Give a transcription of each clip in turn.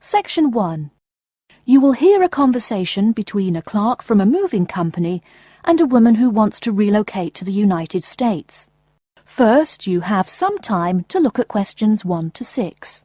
Section 1. You will hear a conversation between a clerk from a moving company and a woman who wants to relocate to the United States. First, you have some time to look at questions 1 to 6.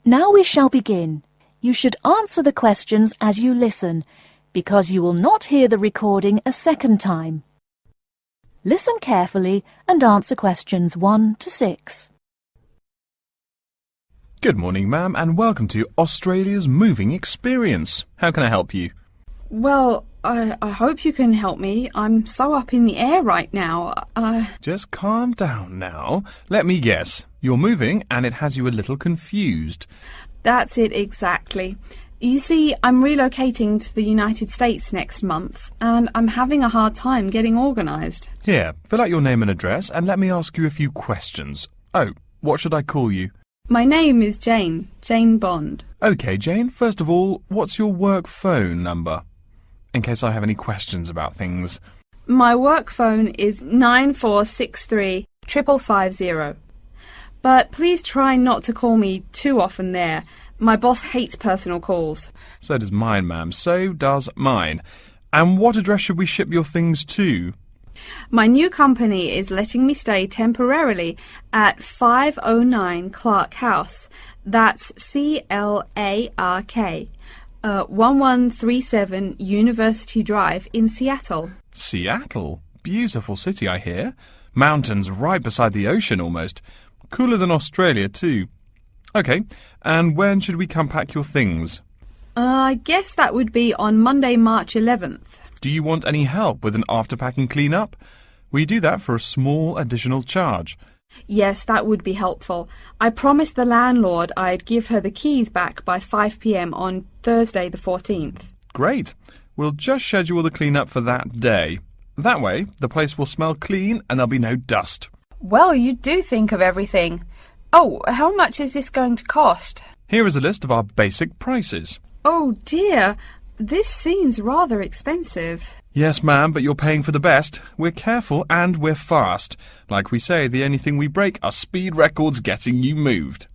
Now we shall begin. You should answer the questions as you listen, because you will not hear the recording a second time. Listen carefully and answer questions 1 to 6. Good morning, ma'am, and welcome to Australia's Moving Experience. How can I help you? Well, I hope you can help me. I'm so up in the air right now. Just calm down now. Let me guess. You're moving and it has you a little confused. That's it exactly. You see, I'm relocating to the United States next month, and I'm having a hard time getting organised. Here, fill out your name and address and let me ask you a few questions. Oh, what should I call you? My name is Jane Bond. OK, Jane, first of all, what's your work phone number? In case I have any questions about things. My work phone is 9463 550. But please try not to call me too often there. My boss hates personal calls. So does mine, ma'am. So does mine. And what address should we ship your things to? My new company is letting me stay temporarily at 509 Clark House. That's C-L-A-R-K. 1137 University Drive in Seattle. Seattle? Beautiful city, I hear. Mountains right beside the ocean almost. Cooler than Australia, too. OK, and when should we come pack your things? I guess that would be on Monday, March 11th. Do you want any help with an after-packing clean-up? We do that for a small additional charge. Yes, that would be helpful. I promised the landlord I'd give her the keys back by 5 p.m. on Thursday the 14th. Great. We'll just schedule the clean-up for that day. That way, the place will smell clean and there'll be no dust. Well, you do think of everything. Oh, how much is this going to cost? Here is a list of our basic prices. Oh dear, this seems rather expensive. Yes, ma'am, but you're paying for the best. We're careful and we're fast. Like we say, the only thing we break are speed records getting you moved.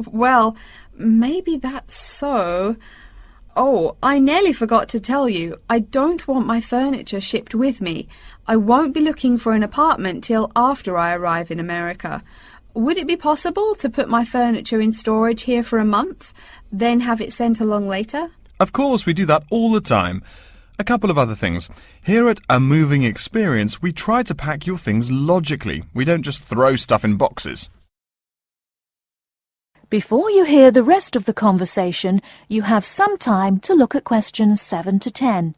Well, maybe that's so. Oh, I nearly forgot to tell you. I don't want my furniture shipped with me. I won't be looking for an apartment till after I arrive in America. Would it be possible to put my furniture in storage here for a month, then have it sent along later? Of course, we do that all the time. A couple of other things. Here at A Moving Experience, we try to pack your things logically. We don't just throw stuff in boxes. Before you hear the rest of the conversation, you have some time to look at questions 7 to 10.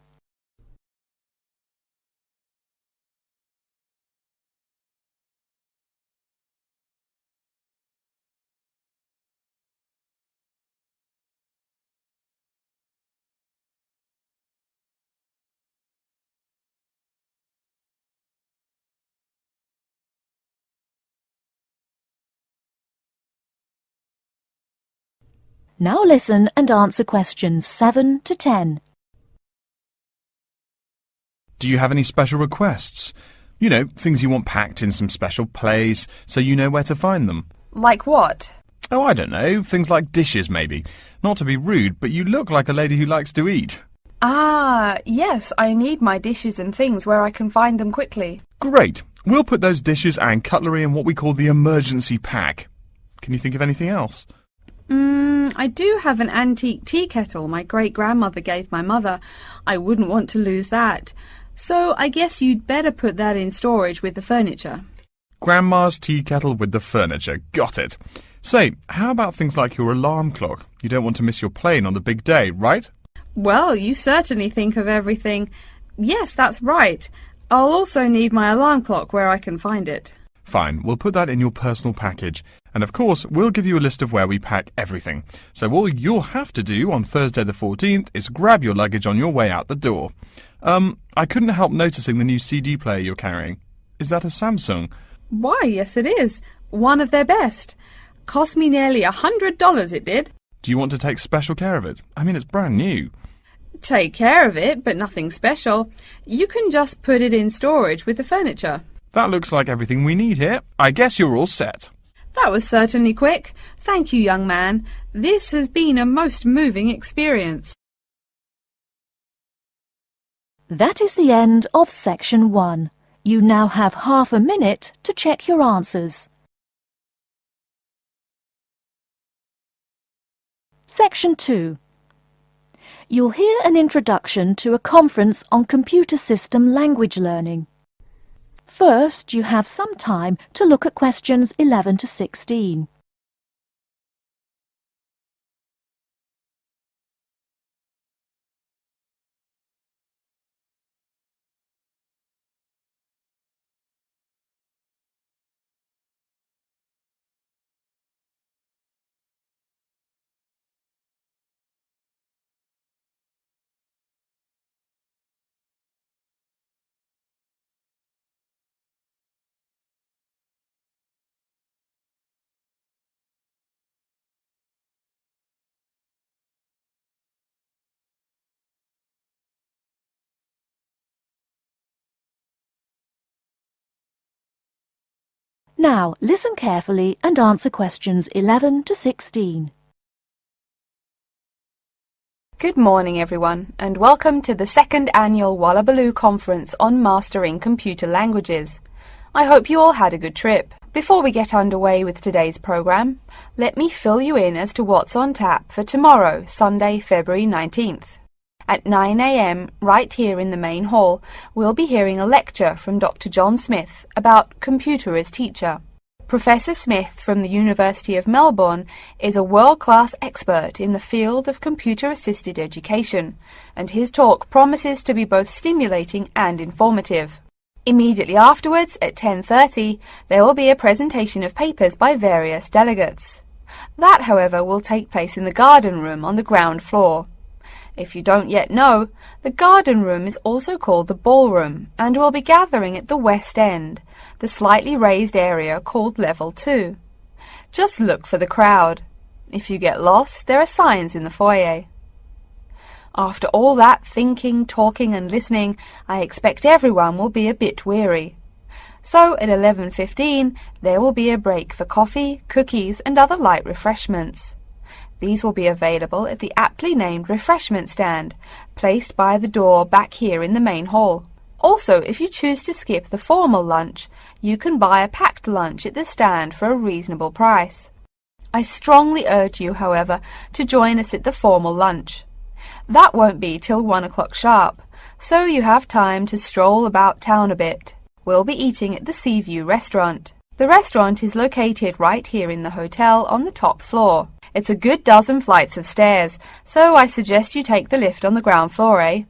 Now listen and answer questions 7 to 10. Do you have any special requests? You know, things you want packed in some special place, so you know where to find them. Like what? Oh, I don't know. Things like dishes, maybe. Not to be rude, but you look like a lady who likes to eat. Ah, yes, I need my dishes and things where I can find them quickly. Great. We'll put those dishes and cutlery in what we call the emergency pack. Can you think of anything else? I do have an antique tea kettle my great-grandmother gave my mother. I wouldn't want to lose that. So I guess you'd better put that in storage with the furniture. Grandma's tea kettle with the furniture. Got it. Say, how about things like your alarm clock? You don't want to miss your plane on the big day, right? Well, you certainly think of everything. Yes, that's right. I'll also need my alarm clock where I can find it. Fine, we'll put that in your personal package. And of course, we'll give you a list of where we pack everything. So all you'll have to do on Thursday the 14th is grab your luggage on your way out the door. I couldn't help noticing the new CD player you're carrying. Is that a Samsung? Why, yes it is. One of their best. Cost me nearly $100, it did. Do you want to take special care of it? I mean, it's brand new. Take care of it, but nothing special. You can just put it in storage with the furniture. That looks like everything we need here. I guess you're all set. That was certainly quick. Thank you, young man. This has been a most moving experience. That is the end of Section 1. You now have half a minute to check your answers. Section 2. You'll hear an introduction to a conference on computer system language learning. First, you have some time to look at questions 11 to 16. Now, listen carefully and answer questions 11 to 16. Good morning everyone, and welcome to the second annual Wallabaloo Conference on Mastering Computer Languages. I hope you all had a good trip. Before we get underway with today's program, let me fill you in as to what's on tap for tomorrow, Sunday, February 19th. At 9 a.m, right here in the main hall, we'll be hearing a lecture from Dr. John Smith about computer as teacher. Professor Smith from the University of Melbourne is a world-class expert in the field of computer-assisted education, and his talk promises to be both stimulating and informative. Immediately afterwards, at 10:30, there will be a presentation of papers by various delegates. That, however, will take place in the garden room on the ground floor. If you don't yet know, the garden room is also called the ballroom, and will be gathering at the west end, the slightly raised area called Level 2. Just look for the crowd. If you get lost, there are signs in the foyer. After all that thinking, talking and listening, I expect everyone will be a bit weary. So at 11:15, there will be a break for coffee, cookies and other light refreshments. These will be available at the aptly named refreshment stand, placed by the door back here in the main hall. Also, if you choose to skip the formal lunch, you can buy a packed lunch at the stand for a reasonable price. I strongly urge you, however, to join us at the formal lunch. That won't be till 1 o'clock sharp, so you have time to stroll about town a bit. We'll be eating at the Seaview restaurant. The restaurant is located right here in the hotel on the top floor. It's a good dozen flights of stairs, so I suggest you take the lift on the ground floor, eh?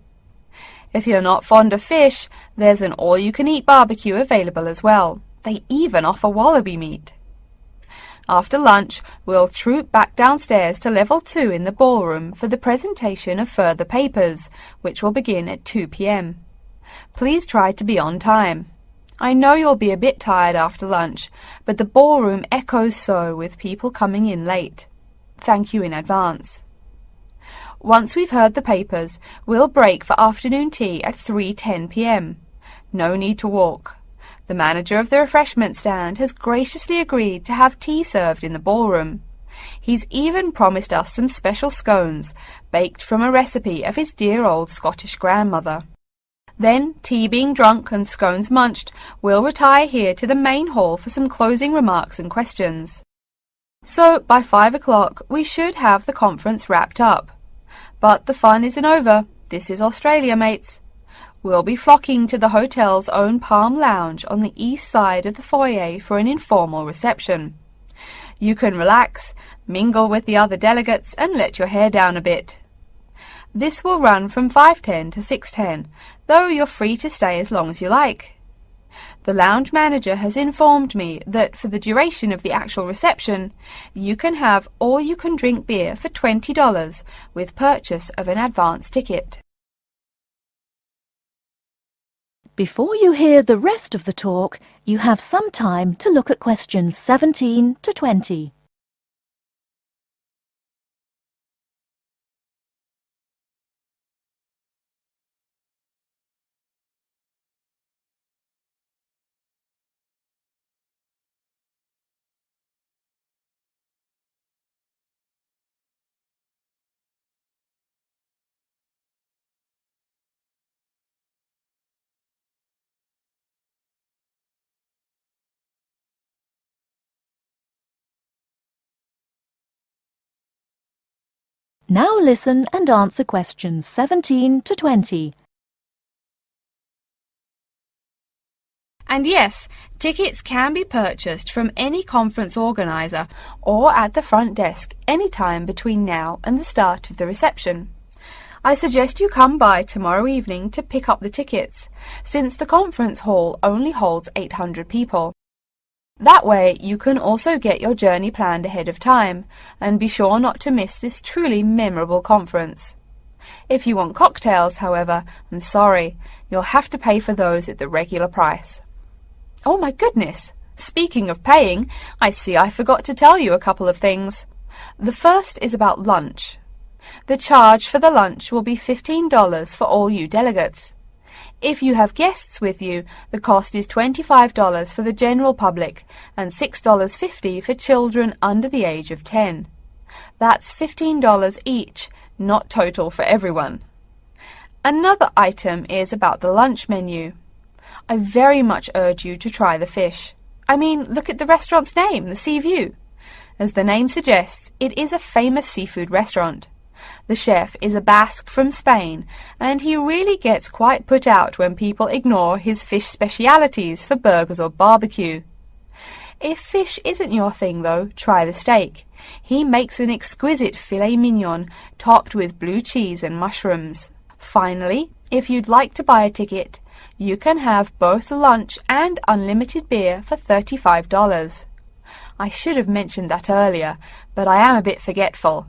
If you're not fond of fish, there's an all-you-can-eat barbecue available as well. They even offer wallaby meat. After lunch, we'll troop back downstairs to Level 2 in the ballroom for the presentation of further papers, which will begin at 2 p.m. Please try to be on time. I know you'll be a bit tired after lunch, but the ballroom echoes so with people coming in late. Thank you in advance. Once we've heard the papers, we'll break for afternoon tea at 3:10 p.m. No need to walk. The manager of the refreshment stand has graciously agreed to have tea served in the ballroom. He's even promised us some special scones, baked from a recipe of his dear old Scottish grandmother. Then, tea being drunk and scones munched, we'll retire here to the main hall for some closing remarks and questions. So, by 5 o'clock, we should have the conference wrapped up. But the fun isn't over. This is Australia, mates. We'll be flocking to the hotel's own Palm Lounge on the east side of the foyer for an informal reception. You can relax, mingle with the other delegates, and let your hair down a bit. This will run from 5:10 to 6:10, though you're free to stay as long as you like. The lounge manager has informed me that for the duration of the actual reception, you can have all-you-can-drink beer for $20 with purchase of an advance ticket. Before you hear the rest of the talk, you have some time to look at questions 17 to 20. Now listen and answer questions 17 to 20. And yes, tickets can be purchased from any conference organizer or at the front desk any time between now and the start of the reception. I suggest you come by tomorrow evening to pick up the tickets, since the conference hall only holds 800 people. That way you can also get your journey planned ahead of time and be sure not to miss this truly memorable conference. If you want cocktails, however, I'm sorry, you'll have to pay for those at the regular price. Oh my goodness! Speaking of paying, I see I forgot to tell you a couple of things. The first is about lunch. The charge for the lunch will be $15 for all you delegates. If you have guests with you, the cost is $25 for the general public and $6.50 for children under the age of 10. That's $15 each, not total for everyone. Another item is about the lunch menu. I very much urge you to try the fish. I mean, look at the restaurant's name, the Sea View. As the name suggests, it is a famous seafood restaurant. The chef is a Basque from Spain, and he really gets quite put out when people ignore his fish specialities for burgers or barbecue. If fish isn't your thing, though, try the steak. He makes an exquisite filet mignon topped with blue cheese and mushrooms. Finally, if you'd like to buy a ticket, you can have both lunch and unlimited beer for $35. I should have mentioned that earlier, but I am a bit forgetful.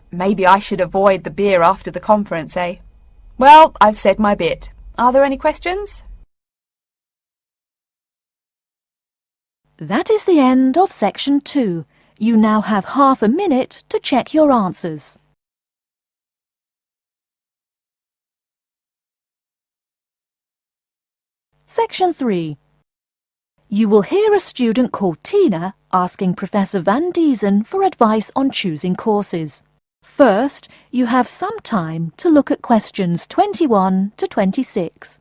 Maybe I should avoid the beer after the conference, eh? Well, I've said my bit. Are there any questions? That is the end of section 2. You now have half a minute to check your answers. Section 3. You will hear a student called Tina asking Professor Van Diesen for advice on choosing courses. First, you have some time to look at questions 21 to 26.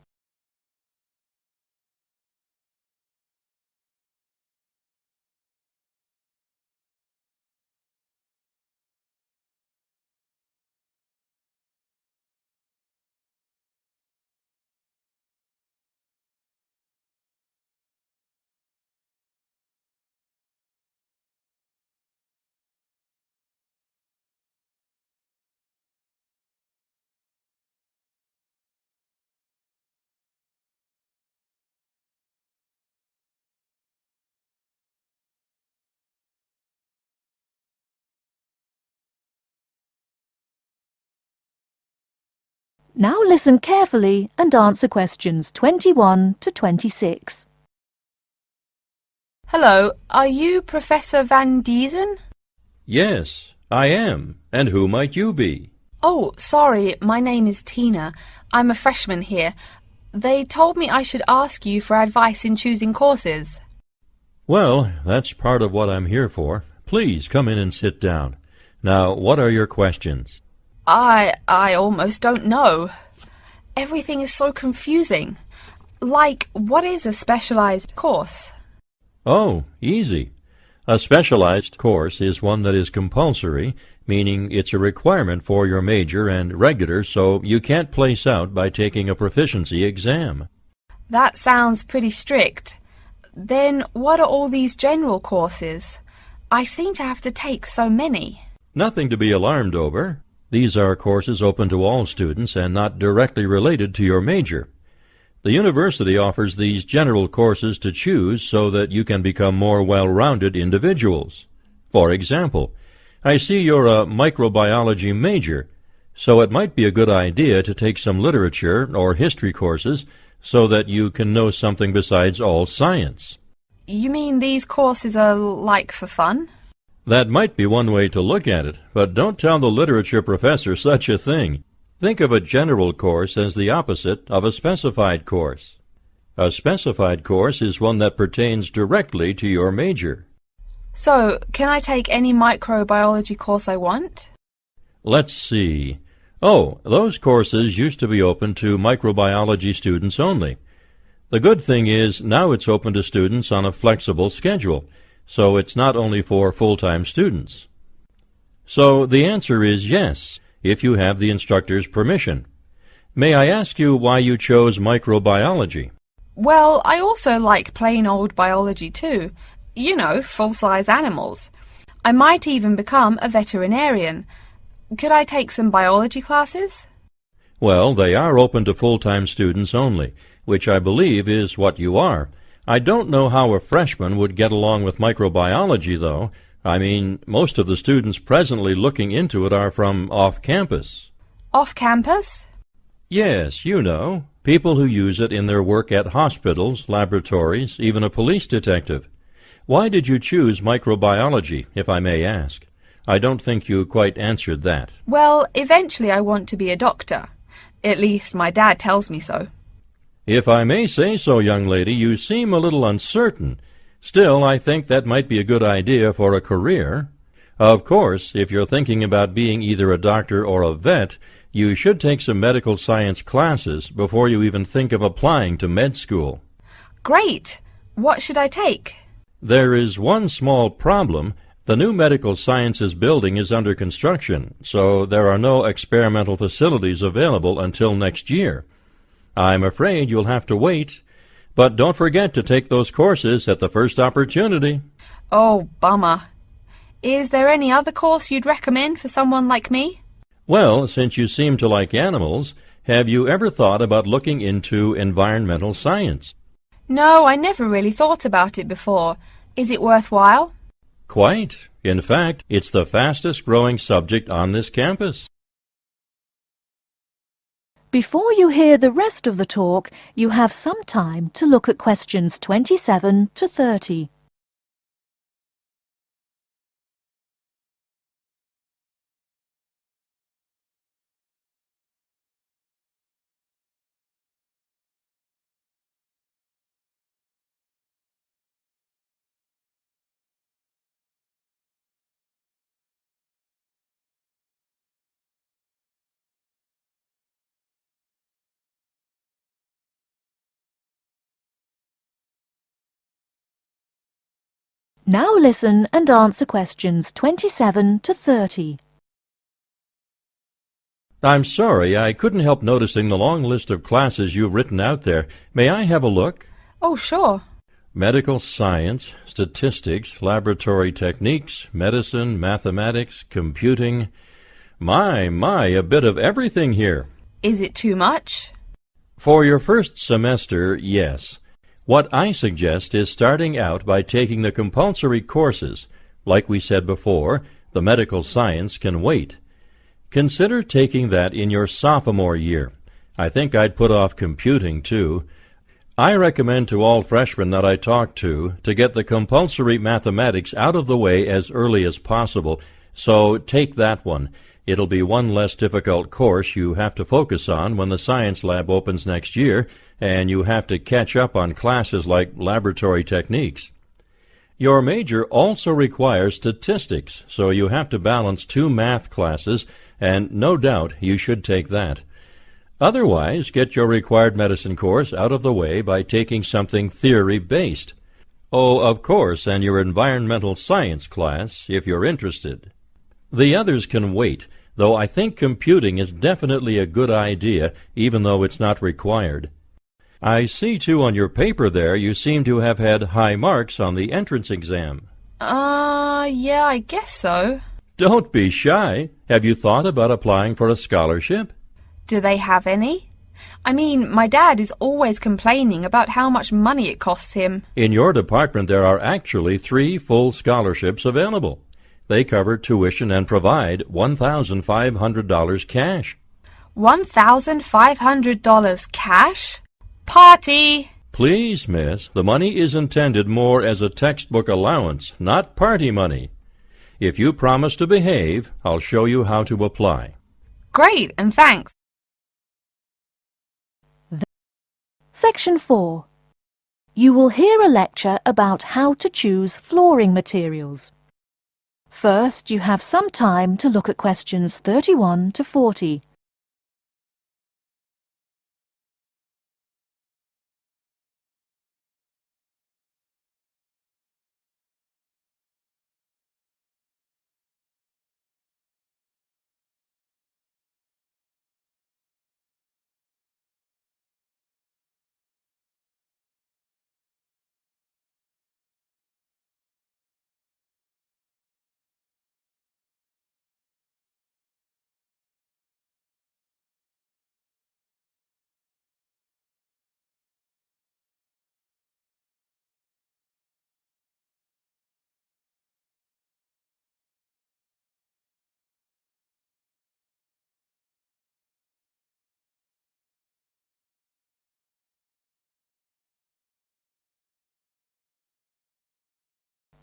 Now listen carefully and answer questions 21 to 26. Hello, are you Professor Van Diesen? Yes, I am. And who might you be? Oh, sorry, my name is Tina. I'm a freshman here. They told me I should ask you for advice in choosing courses. Well, that's part of what I'm here for. Please come in and sit down. Now, what are your questions? I almost don't know. Everything is so confusing. Like, what is a specialized course? Oh, easy. A specialized course is one that is compulsory, meaning it's a requirement for your major and regular, so you can't place out by taking a proficiency exam. That sounds pretty strict. Then what are all these general courses? I seem to have to take so many. Nothing to be alarmed over. These are courses open to all students and not directly related to your major. The university offers these general courses to choose so that you can become more well-rounded individuals. For example, I see you're a microbiology major, so it might be a good idea to take some literature or history courses so that you can know something besides all science. You mean these courses are like for fun? That might be one way to look at it, but don't tell the literature professor such a thing. Think of a general course as the opposite of a specified course. A specified course is one that pertains directly to your major. So, can I take any microbiology course I want? Let's see. Oh, those courses used to be open to microbiology students only. The good thing is now it's open to students on a flexible schedule, so it's not only for full-time students. So the answer is yes, if you have the instructor's permission. May I ask you why you chose microbiology? Well, I also like plain old biology too. You know, full-size animals. I might even become a veterinarian. Could I take some biology classes? Well, they are open to full-time students only, which I believe is what you are. I don't know how a freshman would get along with microbiology, though. I mean, most of the students presently looking into it are from off-campus. Off-campus? Yes, you know, people who use it in their work at hospitals, laboratories, even a police detective. Why did you choose microbiology, if I may ask? I don't think you quite answered that. Well, eventually I want to be a doctor. At least my dad tells me so. If I may say so, young lady, you seem a little uncertain. Still, I think that might be a good idea for a career. Of course, if you're thinking about being either a doctor or a vet, you should take some medical science classes before you even think of applying to med school. Great! What should I take? There is one small problem. The new medical sciences building is under construction, so there are no experimental facilities available until next year. I'm afraid you'll have to wait, but don't forget to take those courses at the first opportunity. Oh, bummer. Is there any other course you'd recommend for someone like me? Well, since you seem to like animals, have you ever thought about looking into environmental science? No, I never really thought about it before. Is it worthwhile? Quite. In fact, it's the fastest growing subject on this campus. Before you hear the rest of the talk, you have some time to look at questions 27 to 30. Now listen and answer questions 27 to 30. I'm sorry, I couldn't help noticing the long list of classes you've written out there. May I have a look? Oh, sure. Medical science, statistics, laboratory techniques, medicine, mathematics, computing. My, a bit of everything here. Is it too much? For your first semester, yes. What I suggest is starting out by taking the compulsory courses. Like we said before, the medical science can wait. Consider taking that in your sophomore year. I think I'd put off computing, too. I recommend to all freshmen that I talk to get the compulsory mathematics out of the way as early as possible, so take that one. It'll be one less difficult course you have to focus on when the science lab opens next year, and you have to catch up on classes like laboratory techniques. Your major also requires statistics, so you have to balance 2 math classes, and no doubt you should take that. Otherwise, get your required medicine course out of the way by taking something theory-based. Oh, of course, and your environmental science class, if you're interested. The others can wait, though I think computing is definitely a good idea, even though it's not required. I see, too, on your paper there you seem to have had high marks on the entrance exam. Yeah, I guess so. Don't be shy. Have you thought about applying for a scholarship? Do they have any? I mean, my dad is always complaining about how much money it costs him. In your department, there are actually 3 full scholarships available. They cover tuition and provide $1,500 cash. $1,500 cash? Party! Please, miss, the money is intended more as a textbook allowance, not party money. If you promise to behave, I'll show you how to apply. Great, and thanks. Section 4. You will hear a lecture about how to choose flooring materials. First, you have some time to look at questions 31 to 40.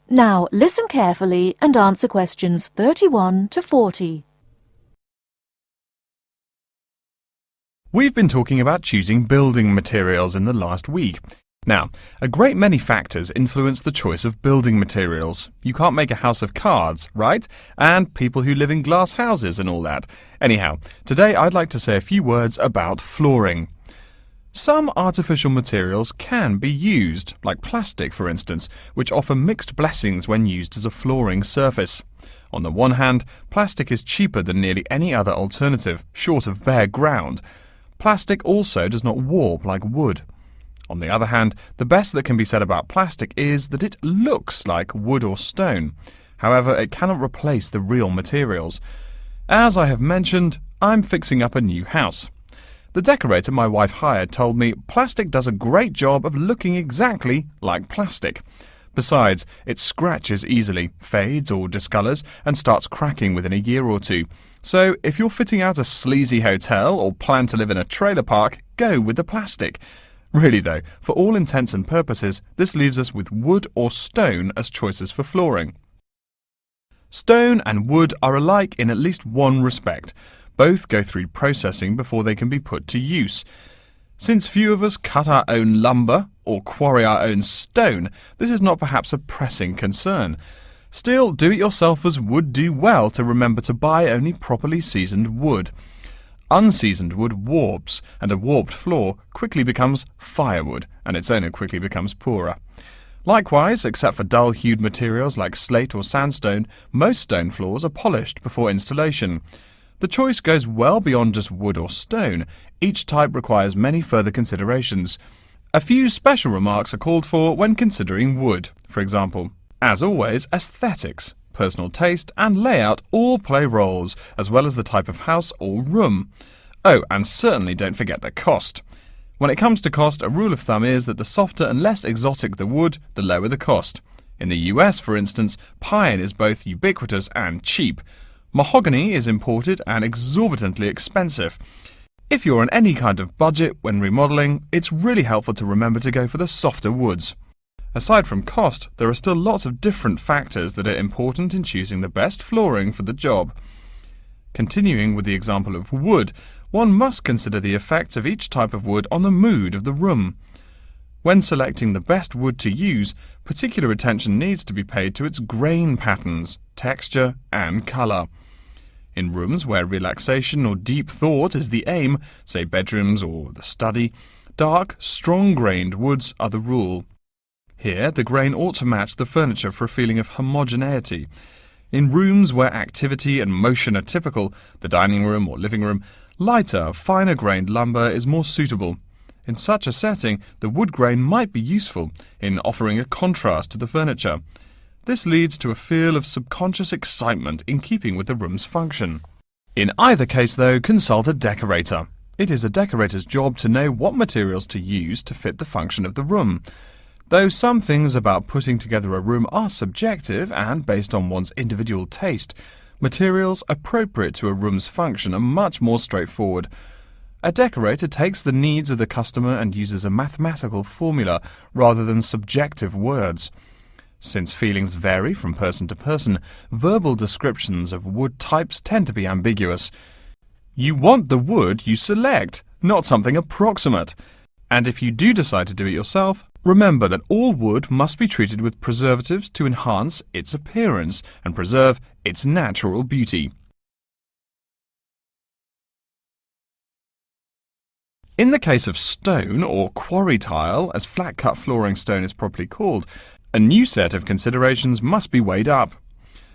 Now listen carefully and answer questions 31 to 40. We've been talking about choosing building materials in the last week. Now, a great many factors influence the choice of building materials. You can't make a house of cards, right? And people who live in glass houses and all that. Anyhow, today I'd like to say a few words about flooring. Some artificial materials can be used, like plastic for instance, which offer mixed blessings when used as a flooring surface. On the one hand, plastic is cheaper than nearly any other alternative, short of bare ground. Plastic also does not warp like wood. On the other hand, the best that can be said about plastic is that it looks like wood or stone. However, it cannot replace the real materials. As I have mentioned, I'm fixing up a new house. The decorator my wife hired told me plastic does a great job of looking exactly like plastic. Besides, it scratches easily, fades or discolours, and starts cracking within a year or two. So, if you're fitting out a sleazy hotel or plan to live in a trailer park, go with the plastic. Really though, for all intents and purposes, this leaves us with wood or stone as choices for flooring. Stone and wood are alike in at least one respect. Both go through processing before they can be put to use. Since few of us cut our own lumber or quarry our own stone, this is not perhaps a pressing concern. Still, do-it-yourselfers would do well to remember to buy only properly seasoned wood. Unseasoned wood warps, and a warped floor quickly becomes firewood, and its owner quickly becomes poorer. Likewise, except for dull-hued materials like slate or sandstone, most stone floors are polished before installation. The choice goes well beyond just wood or stone. Each type requires many further considerations. A few special remarks are called for when considering wood. For example, as always, aesthetics, personal taste and layout all play roles, as well as the type of house or room. Oh, and certainly don't forget the cost. When it comes to cost, a rule of thumb is that the softer and less exotic the wood, the lower the cost. In the US, for instance, pine is both ubiquitous and cheap. Mahogany is imported and exorbitantly expensive. If you're on any kind of budget when remodeling, it's really helpful to remember to go for the softer woods. Aside from cost, there are still lots of different factors that are important in choosing the best flooring for the job. Continuing with the example of wood, one must consider the effects of each type of wood on the mood of the room. When selecting the best wood to use, particular attention needs to be paid to its grain patterns, texture and colour. In rooms where relaxation or deep thought is the aim, say bedrooms or the study, dark, strong-grained woods are the rule. Here, the grain ought to match the furniture for a feeling of homogeneity. In rooms where activity and motion are typical, the dining room or living room, lighter, finer-grained lumber is more suitable. In such a setting, the wood grain might be useful in offering a contrast to the furniture. This leads to a feel of subconscious excitement in keeping with the room's function. In either case, though, consult a decorator. It is a decorator's job to know what materials to use to fit the function of the room. Though some things about putting together a room are subjective and based on one's individual taste, materials appropriate to a room's function are much more straightforward. A decorator takes the needs of the customer and uses a mathematical formula rather than subjective words. Since feelings vary from person to person, verbal descriptions of wood types tend to be ambiguous. You want the wood you select, not something approximate. And if you do decide to do it yourself, remember that all wood must be treated with preservatives to enhance its appearance and preserve its natural beauty. In the case of stone, or quarry tile, as flat-cut flooring stone is properly called, a new set of considerations must be weighed up.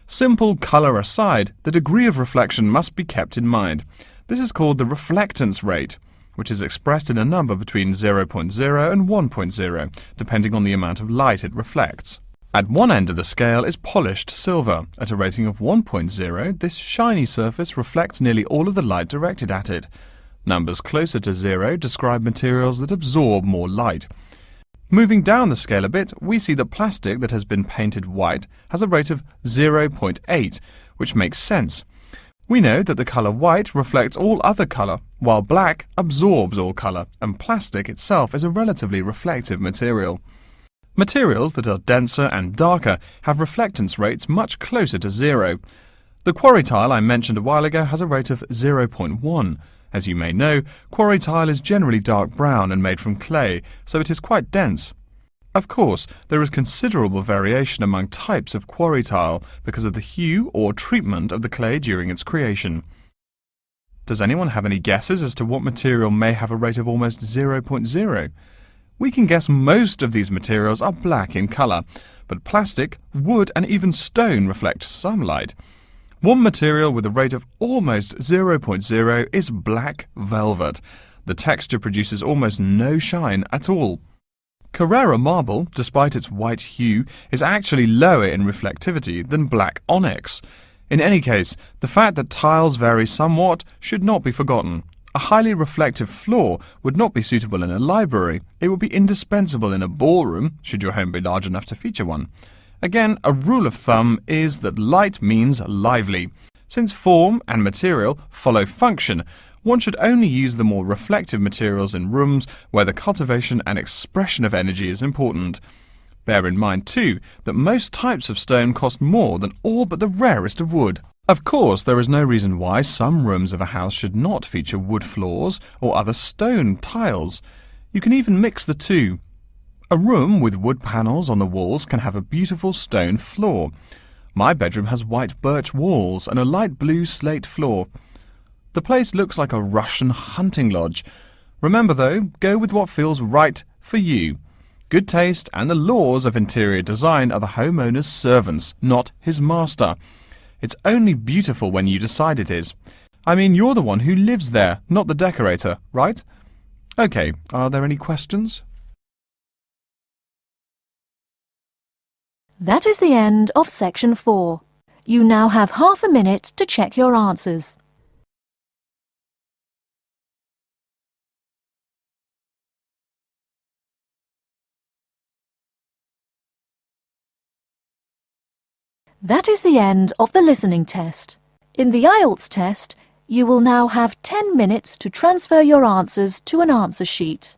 Simple colour aside, the degree of reflection must be kept in mind. This is called the reflectance rate, which is expressed in a number between 0.0 and 1.0, depending on the amount of light it reflects. At one end of the scale is polished silver. At a rating of 1.0, this shiny surface reflects nearly all of the light directed at it. Numbers closer to 0 describe materials that absorb more light. Moving down the scale a bit, we see that plastic that has been painted white has a rate of 0.8, which makes sense. We know that the colour white reflects all other colour, while black absorbs all colour, and plastic itself is a relatively reflective material. Materials that are denser and darker have reflectance rates much closer to 0. The quarry tile I mentioned a while ago has a rate of 0.1. As you may know, quarry tile is generally dark brown and made from clay, so it is quite dense. Of course, there is considerable variation among types of quarry tile because of the hue or treatment of the clay during its creation. Does anyone have any guesses as to what material may have a rate of almost 0.0? We can guess most of these materials are black in colour, but plastic, wood and even stone reflect some light. One material with a rate of almost 0.0 is black velvet. The texture produces almost no shine at all. Carrara marble, despite its white hue, is actually lower in reflectivity than black onyx. In any case, the fact that tiles vary somewhat should not be forgotten. A highly reflective floor would not be suitable in a library. It would be indispensable in a ballroom, should your home be large enough to feature one. Again, a rule of thumb is that light means lively. Since form and material follow function, one should only use the more reflective materials in rooms where the cultivation and expression of energy is important. Bear in mind, too, that most types of stone cost more than all but the rarest of wood. Of course, there is no reason why some rooms of a house should not feature wood floors or other stone tiles. You can even mix the two. A room with wood panels on the walls can have a beautiful stone floor. My bedroom has white birch walls and a light blue slate floor. The place looks like a Russian hunting lodge. Remember though, go with what feels right for you. Good taste and the laws of interior design are the homeowner's servants, not his master. It's only beautiful when you decide it is. I mean, you're the one who lives there, not the decorator, right? Okay, are there any questions? That is the end of section 4. You now have half a minute to check your answers. That is the end of the listening test. In the Ielts test, you will now have 10 minutes to transfer your answers to an answer sheet.